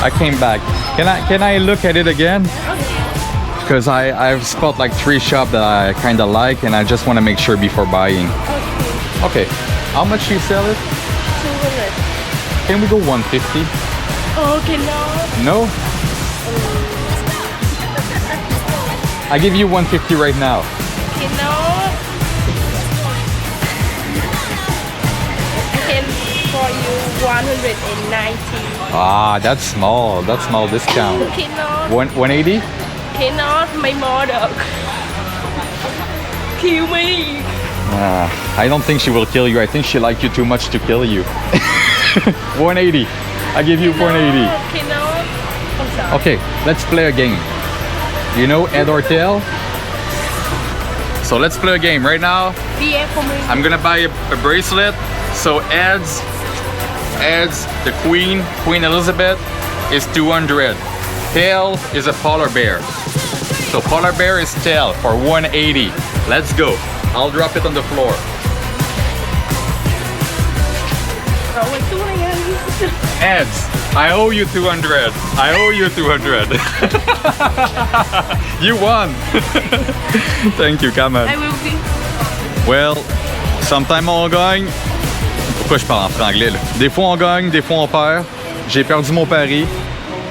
I came back. Can I look at it again? Because I've spot like 3 shops that I kind of like, and I just want to make sure before buying. Okay. How much you sell it? 200. Can we go 150? Okay, no. No? I give you 150 right now. Okay, no. I can for you 190. Ah, that's small. That's small discount. Okay, no. 180? Okay, no. My mother. Kill me. I don't think she will kill you. I think she liked you too much to kill you. 180. I give you 180. Okay, no. I'm sorry. Okay, let's play a game. You know head or tail? So let's play a game. Right now, BF for me. I'm gonna buy a bracelet. So heads, the Queen Elizabeth is 200. Tail is a polar bear. So polar bear is tail for 180. Let's go. I'll drop it on the floor. Rồi tôi này. Heads. I owe you 200. I owe you 200. You won. Thank you, come on. I will be. Well, sometimes on gagne. Pourquoi je parle en franglais là? Des fois on gagne, des fois on perd. J'ai perdu mon pari,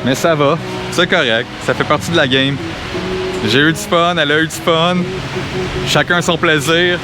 mais ça va. C'est correct. Ça fait partie de la game. J'ai eu du fun, elle a eu du fun. Chacun son plaisir.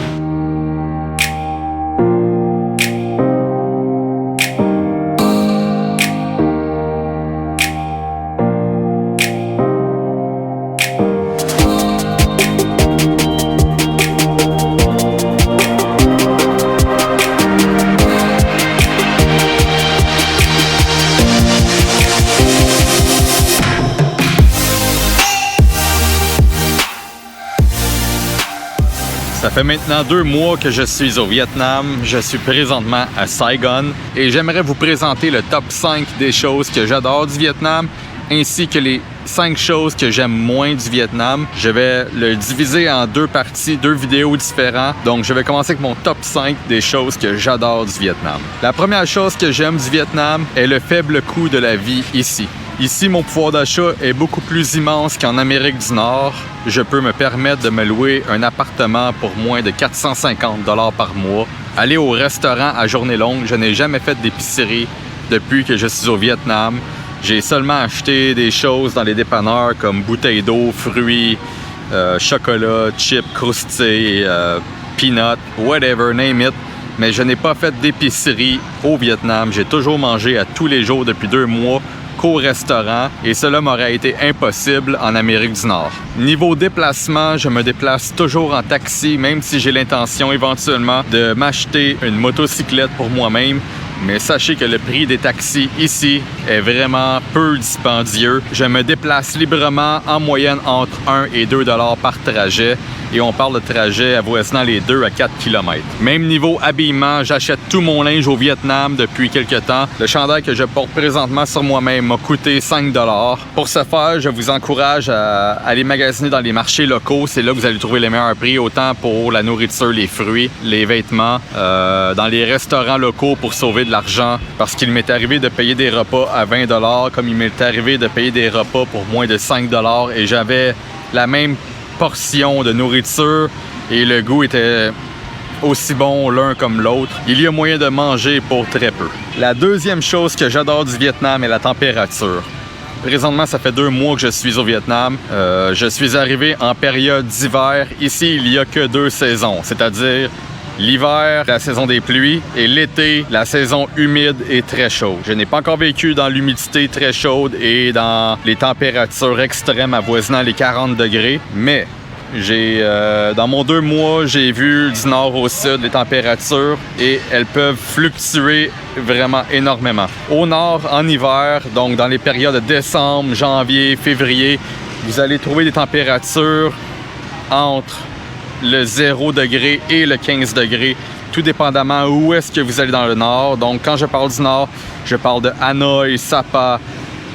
Ça fait maintenant 2 mois que je suis au Vietnam. Je suis présentement à Saigon et j'aimerais vous présenter le top 5 des choses que j'adore du Vietnam ainsi que les 5 choses que j'aime moins du Vietnam. Je vais le diviser en 2 parties, 2 vidéos différentes. Donc je vais commencer avec mon top 5 des choses que j'adore du Vietnam. La première chose que j'aime du Vietnam est le faible coût de la vie ici. Ici, mon pouvoir d'achat est beaucoup plus immense qu'en Amérique du Nord. Je peux me permettre de me louer un appartement pour moins de 450 $ par mois. Aller au restaurant à journée longue, je n'ai jamais fait d'épicerie depuis que je suis au Vietnam. J'ai seulement acheté des choses dans les dépanneurs comme bouteilles d'eau, fruits, chocolat, chips, croustilles, peanuts, whatever, name it. Mais je n'ai pas fait d'épicerie au Vietnam. J'ai toujours mangé à tous les jours depuis 2 mois qu'au restaurant et cela m'aurait été impossible en Amérique du Nord. Niveau déplacement, je me déplace toujours en taxi, même si j'ai l'intention éventuellement de m'acheter une motocyclette pour moi-même. Mais sachez que le prix des taxis ici est vraiment peu dispendieux. Je me déplace librement en moyenne entre 1 et 2 $ par trajet. Et on parle de trajet avoisinant les 2 à 4 km. Même niveau habillement, j'achète tout mon linge au Vietnam depuis quelques temps. Le chandail que je porte présentement sur moi-même m'a coûté 5 $. Pour ce faire, je vous encourage à aller magasiner dans les marchés locaux. C'est là que vous allez trouver les meilleurs prix, autant pour la nourriture, les fruits, les vêtements, dans les restaurants locaux pour sauver de l'argent. Parce qu'il m'est arrivé de payer des repas à 20 $, comme il m'est arrivé de payer des repas pour moins de 5 $ et j'avais la même portion de nourriture et le goût était aussi bon l'un comme l'autre. Il y a moyen de manger pour très peu. La deuxième chose que j'adore du Vietnam est la température. Présentement, ça fait 2 mois que je suis au Vietnam. Je suis arrivé en période d'hiver. Ici, il n'y a que 2 saisons, c'est-à-dire l'hiver, la saison des pluies, et l'été, la saison humide et très chaude. Je n'ai pas encore vécu dans l'humidité très chaude et dans les températures extrêmes avoisinant les 40 degrés, mais dans mon 2 mois, j'ai vu du nord au sud les températures et elles peuvent fluctuer vraiment énormément. Au nord, en hiver, donc dans les périodes de décembre, janvier, février, vous allez trouver des températures entre le 0 degré et le 15 degrés, tout dépendamment où est-ce que vous allez dans le nord. Donc, quand je parle du nord, je parle de Hanoï, Sapa,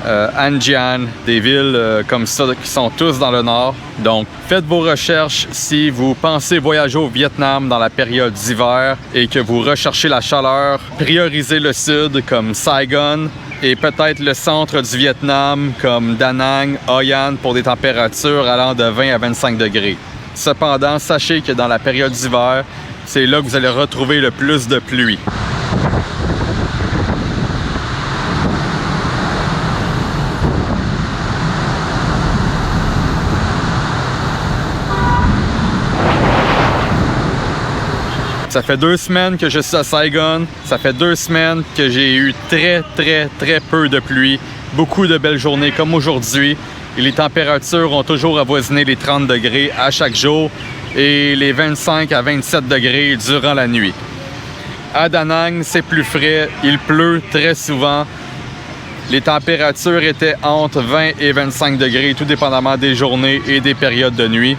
An Giang, des villes comme ça qui sont tous dans le nord. Donc, faites vos recherches si vous pensez voyager au Vietnam dans la période d'hiver et que vous recherchez la chaleur. Priorisez le sud comme Saigon, et peut-être le centre du Vietnam comme Da Nang, Hoi An pour des températures allant de 20 à 25 degrés. Cependant, sachez que dans la période d'hiver, c'est là que vous allez retrouver le plus de pluie. Ça fait 2 semaines que je suis à Saigon. Ça fait 2 semaines que j'ai eu très peu de pluie. Beaucoup de belles journées comme aujourd'hui. Et les températures ont toujours avoisiné les 30 degrés à chaque jour et les 25 à 27 degrés durant la nuit. À Da Nang, c'est plus frais. Il pleut très souvent. Les températures étaient entre 20 et 25 degrés, tout dépendamment des journées et des périodes de nuit.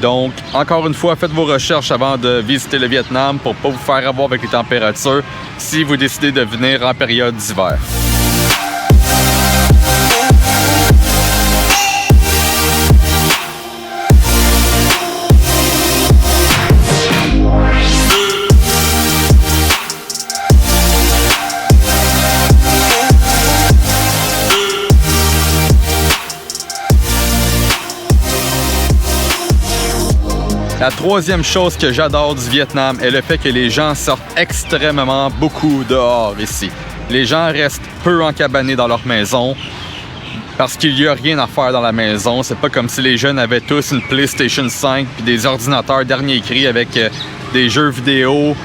Donc, encore une fois, faites vos recherches avant de visiter le Vietnam pour ne pas vous faire avoir avec les températures si vous décidez de venir en période d'hiver. La troisième chose que j'adore du Vietnam est le fait que les gens sortent extrêmement beaucoup dehors ici. Les gens restent peu encabanés dans leur maison parce qu'il n'y a rien à faire dans la maison. C'est pas comme si les jeunes avaient tous une PlayStation 5 puis des ordinateurs dernier cri avec des jeux vidéo,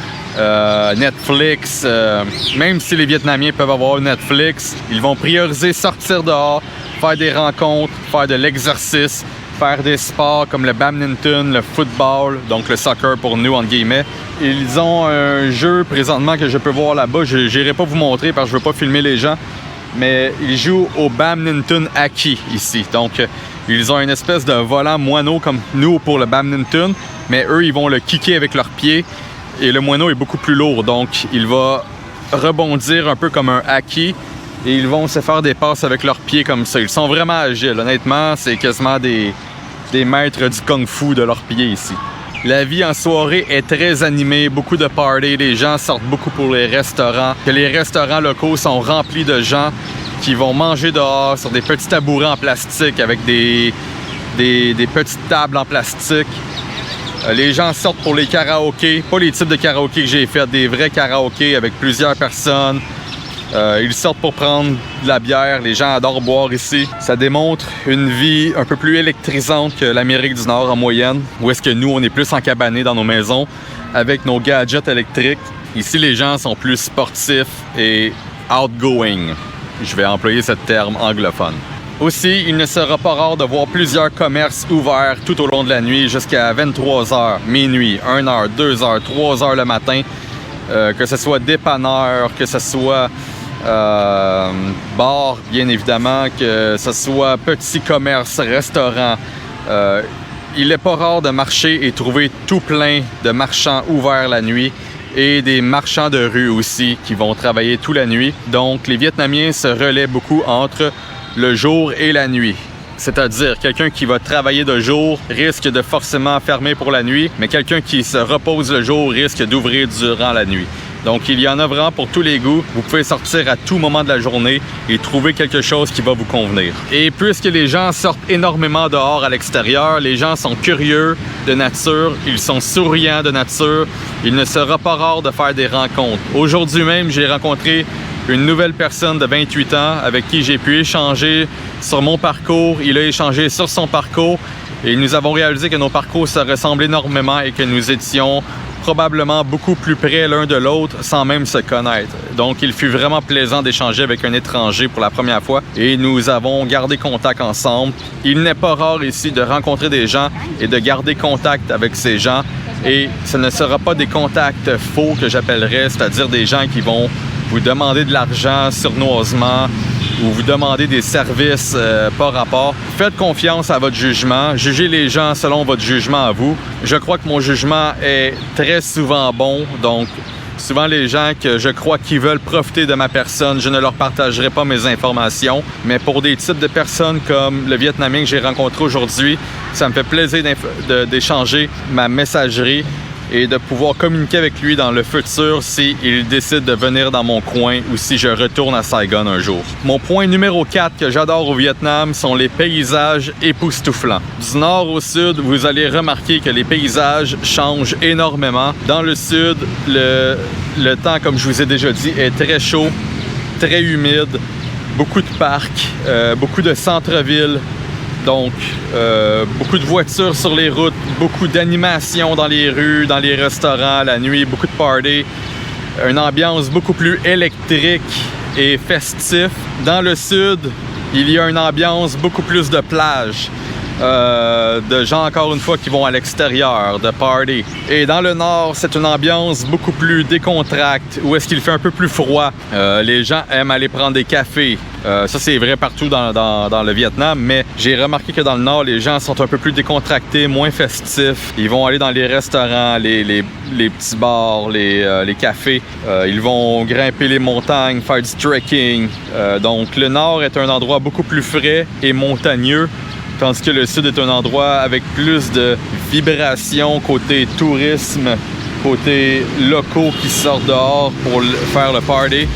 Netflix. Même si les Vietnamiens peuvent avoir Netflix, ils vont prioriser sortir dehors, faire des rencontres, faire de l'exercice, faire des sports comme le badminton, le football, donc le soccer pour nous, entre guillemets. Ils ont un jeu présentement que je peux voir là-bas. Je n'irai pas vous montrer parce que je ne veux pas filmer les gens, mais ils jouent au badminton acquis ici. Donc, ils ont une espèce de volant moineau comme nous pour le badminton, mais eux, ils vont le kicker avec leurs pieds et le moineau est beaucoup plus lourd. Donc, il va rebondir un peu comme un acquis. Et ils vont se faire des passes avec leurs pieds comme ça. Ils sont vraiment agiles. Honnêtement, c'est quasiment des maîtres du kung-fu de leurs pieds ici. La vie en soirée est très animée, beaucoup de parties. Les gens sortent beaucoup pour les restaurants. Les restaurants locaux sont remplis de gens qui vont manger dehors sur des petits tabourets en plastique avec des petites tables en plastique. Les gens sortent pour les karaokés. Pas les types de karaokés que j'ai fait, des vrais karaokés avec plusieurs personnes. Ils sortent pour prendre de la bière. Les gens adorent boire ici. Ça démontre une vie un peu plus électrisante que l'Amérique du Nord en moyenne, où est-ce que nous, on est plus encabanés dans nos maisons avec nos gadgets électriques. Ici, les gens sont plus sportifs et outgoing. Je vais employer ce terme anglophone. Aussi, il ne sera pas rare de voir plusieurs commerces ouverts tout au long de la nuit jusqu'à 23h, minuit, 1h, 2h, 3h le matin. Que ce soit dépanneur, que ce soit bar, bien évidemment, que ce soit petit commerce, restaurant. Il n'est pas rare de marcher et trouver tout plein de marchands ouverts la nuit et des marchands de rue aussi qui vont travailler toute la nuit. Donc, les Vietnamiens se relaient beaucoup entre le jour et la nuit. C'est-à-dire, quelqu'un qui va travailler de jour risque de forcément fermer pour la nuit, mais quelqu'un qui se repose le jour risque d'ouvrir durant la nuit. Donc, il y en a vraiment pour tous les goûts. Vous pouvez sortir à tout moment de la journée et trouver quelque chose qui va vous convenir. Et puisque les gens sortent énormément dehors à l'extérieur, les gens sont curieux de nature, ils sont souriants de nature, il ne sera pas rare de faire des rencontres. Aujourd'hui même, j'ai rencontré une nouvelle personne de 28 ans avec qui j'ai pu échanger sur mon parcours. Il a échangé sur son parcours et nous avons réalisé que nos parcours se ressemblent énormément et que nous étions probablement beaucoup plus près l'un de l'autre sans même se connaître. Donc, il fut vraiment plaisant d'échanger avec un étranger pour la première fois et nous avons gardé contact ensemble. Il n'est pas rare ici de rencontrer des gens et de garder contact avec ces gens et ce ne sera pas des contacts faux que j'appellerais, c'est-à-dire des gens qui vont vous demander de l'argent sournoisement ou vous demander des services par rapport. Faites confiance à votre jugement. Jugez les gens selon votre jugement à vous. Je crois que mon jugement est très souvent bon. Donc, souvent les gens que je crois qui veulent profiter de ma personne, je ne leur partagerai pas mes informations. Mais pour des types de personnes comme le Vietnamien que j'ai rencontré aujourd'hui, ça me fait plaisir d'échanger ma messagerie et de pouvoir communiquer avec lui dans le futur s'il décide de venir dans mon coin ou si je retourne à Saigon un jour. Mon point numéro 4 que j'adore au Vietnam sont les paysages époustouflants. Du nord au sud, vous allez remarquer que les paysages changent énormément. Dans le sud, le temps, comme je vous ai déjà dit, est très chaud, très humide, beaucoup de parcs, beaucoup de centre-ville. Donc, beaucoup de voitures sur les routes, beaucoup d'animations dans les rues, dans les restaurants, la nuit, beaucoup de parties. Une ambiance beaucoup plus électrique et festive. Dans le sud, il y a une ambiance beaucoup plus de plage, de gens, encore une fois, qui vont à l'extérieur, de party. Et dans le nord, c'est une ambiance beaucoup plus décontractée, où est-ce qu'il fait un peu plus froid. Les gens aiment aller prendre des cafés. Ça, c'est vrai partout dans le Vietnam, mais j'ai remarqué que dans le nord, les gens sont un peu plus décontractés, moins festifs. Ils vont aller dans les restaurants, les petits bars, les cafés. Ils vont grimper les montagnes, faire du trekking. Donc, le nord est un endroit beaucoup plus frais et montagneux, tandis que le sud est un endroit avec plus de vibrations côté tourisme, côté locaux qui sortent dehors pour faire le party.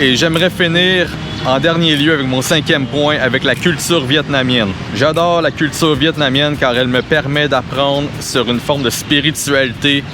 Et j'aimerais finir en dernier lieu avec mon 5e point, avec la culture vietnamienne. J'adore la culture vietnamienne car elle me permet d'apprendre sur une forme de spiritualité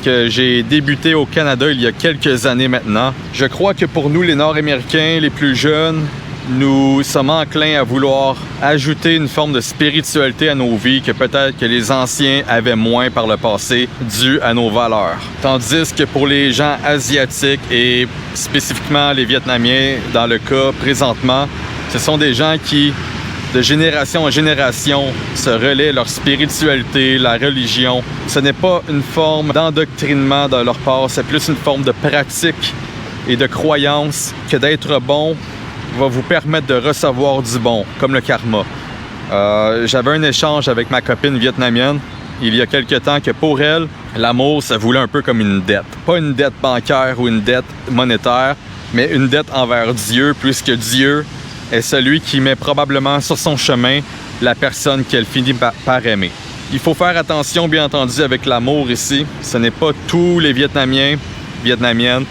que j'ai débuté au Canada il y a quelques années maintenant. Je crois que pour nous, les Nord-Américains, les plus jeunes, nous sommes enclins à vouloir ajouter une forme de spiritualité à nos vies que peut-être que les anciens avaient moins par le passé, dû à nos valeurs. Tandis que pour les gens asiatiques et spécifiquement les Vietnamiens, dans le cas présentement, ce sont des gens qui, de génération en génération, se relaient leur spiritualité, la religion. Ce n'est pas une forme d'endoctrinement de leur part, c'est plus une forme de pratique et de croyance que d'être bon va vous permettre de recevoir du bon, comme le karma. J'avais un échange avec ma copine vietnamienne il y a quelque temps que pour elle, l'amour, ça voulait un peu comme une dette. Pas une dette bancaire ou une dette monétaire, mais une dette envers Dieu, puisque Dieu est celui qui met probablement sur son chemin la personne qu'elle finit par aimer. Il faut faire attention, bien entendu, avec l'amour ici. Ce n'est pas tous les Vietnamiens, Vietnamiennes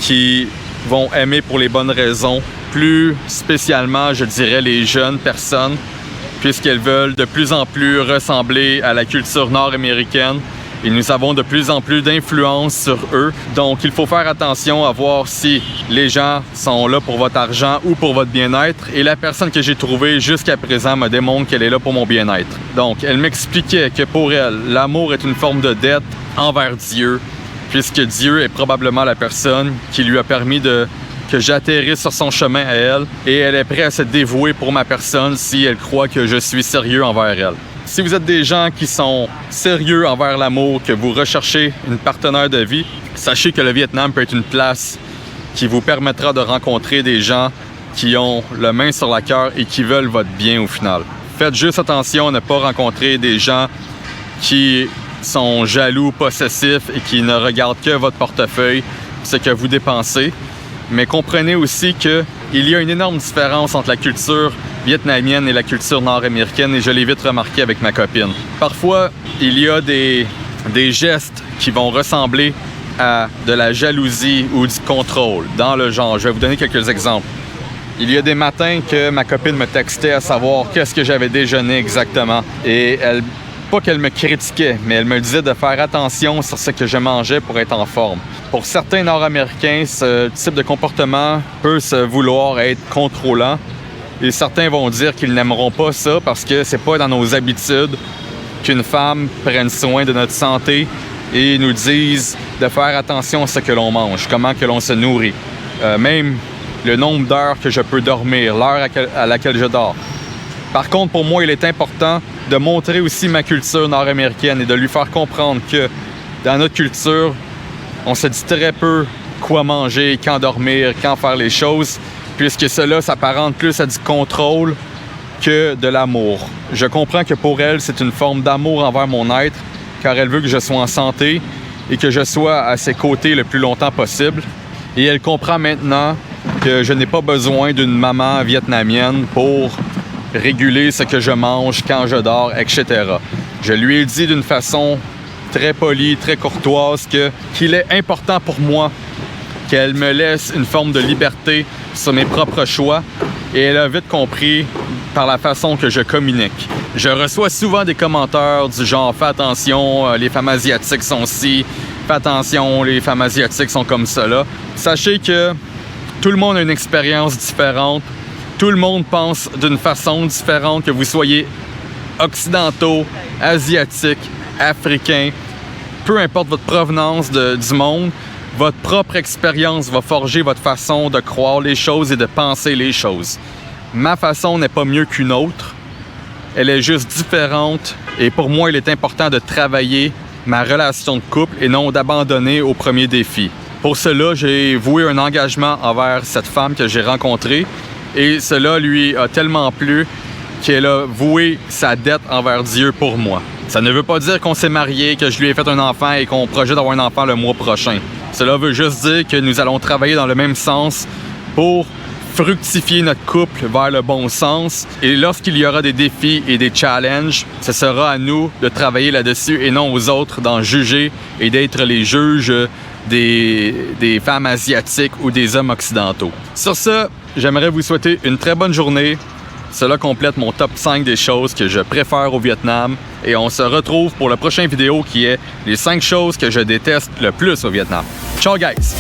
qui vont aimer pour les bonnes raisons. Plus spécialement, je dirais, les jeunes personnes, puisqu'elles veulent de plus en plus ressembler à la culture nord-américaine. Et nous avons de plus en plus d'influence sur eux. Donc, il faut faire attention à voir si les gens sont là pour votre argent ou pour votre bien-être. Et la personne que j'ai trouvée jusqu'à présent me démontre qu'elle est là pour mon bien-être. Donc, elle m'expliquait que pour elle, l'amour est une forme de dette envers Dieu, puisque Dieu est probablement la personne qui lui a permis que j'atterrisse sur son chemin à elle, et elle est prête à se dévouer pour ma personne si elle croit que je suis sérieux envers elle. Si vous êtes des gens qui sont sérieux envers l'amour, que vous recherchez une partenaire de vie, sachez que le Vietnam peut être une place qui vous permettra de rencontrer des gens qui ont la main sur le cœur et qui veulent votre bien au final. Faites juste attention à ne pas rencontrer des gens qui sont jaloux, possessifs et qui ne regardent que votre portefeuille, ce que vous dépensez. Mais comprenez aussi qu'il y a une énorme différence entre la culture vietnamienne et la culture nord-américaine, et je l'ai vite remarqué avec ma copine. Parfois, il y a des gestes qui vont ressembler à de la jalousie ou du contrôle, dans le genre. Je vais vous donner quelques exemples. Il y a des matins que ma copine me textait à savoir qu'est-ce que j'avais déjeuné exactement. Et elle, pas qu'elle me critiquait, mais elle me disait de faire attention sur ce que je mangeais pour être en forme. Pour certains Nord-Américains, ce type de comportement peut se vouloir être contrôlant. Et certains vont dire qu'ils n'aimeront pas ça parce que c'est pas dans nos habitudes qu'une femme prenne soin de notre santé et nous dise de faire attention à ce que l'on mange, comment que l'on se nourrit. Même le nombre d'heures que je peux dormir, l'heure à laquelle je dors. Par contre, pour moi, il est important de montrer aussi ma culture nord-américaine et de lui faire comprendre que dans notre culture, on se dit très peu quoi manger, quand dormir, quand faire les choses, puisque cela s'apparente plus à du contrôle que de l'amour. Je comprends que pour elle, c'est une forme d'amour envers mon être, car elle veut que je sois en santé et que je sois à ses côtés le plus longtemps possible. Et elle comprend maintenant que je n'ai pas besoin d'une maman vietnamienne pour réguler ce que je mange, quand je dors, etc. Je lui ai dit d'une façon très polie, très courtoise qu'il est important pour moi qu'elle me laisse une forme de liberté sur mes propres choix, et elle a vite compris par la façon que je communique. Je reçois souvent des commentaires du genre « Fais attention, les femmes asiatiques sont ci, fais attention, les femmes asiatiques sont comme ça là ». Sachez que tout le monde a une expérience différente, tout le monde pense d'une façon différente, que vous soyez occidentaux, asiatiques, africains, peu importe votre provenance du monde, votre propre expérience va forger votre façon de croire les choses et de penser les choses. Ma façon n'est pas mieux qu'une autre, elle est juste différente, et pour moi, il est important de travailler ma relation de couple et non d'abandonner au premier défi. Pour cela, j'ai voué un engagement envers cette femme que j'ai rencontrée, et cela lui a tellement plu qu'elle a voué sa dette envers Dieu pour moi. Ça ne veut pas dire qu'on s'est mariés, que je lui ai fait un enfant et qu'on projette d'avoir un enfant le mois prochain. Cela veut juste dire que nous allons travailler dans le même sens pour fructifier notre couple vers le bon sens. Et lorsqu'il y aura des défis et des challenges, ce sera à nous de travailler là-dessus et non aux autres d'en juger et d'être les juges des femmes asiatiques ou des hommes occidentaux. Sur ce, j'aimerais vous souhaiter une très bonne journée. Cela complète mon top 5 des choses que je préfère au Vietnam. Et on se retrouve pour la prochaine vidéo qui est les 5 choses que je déteste le plus au Vietnam. Ciao guys!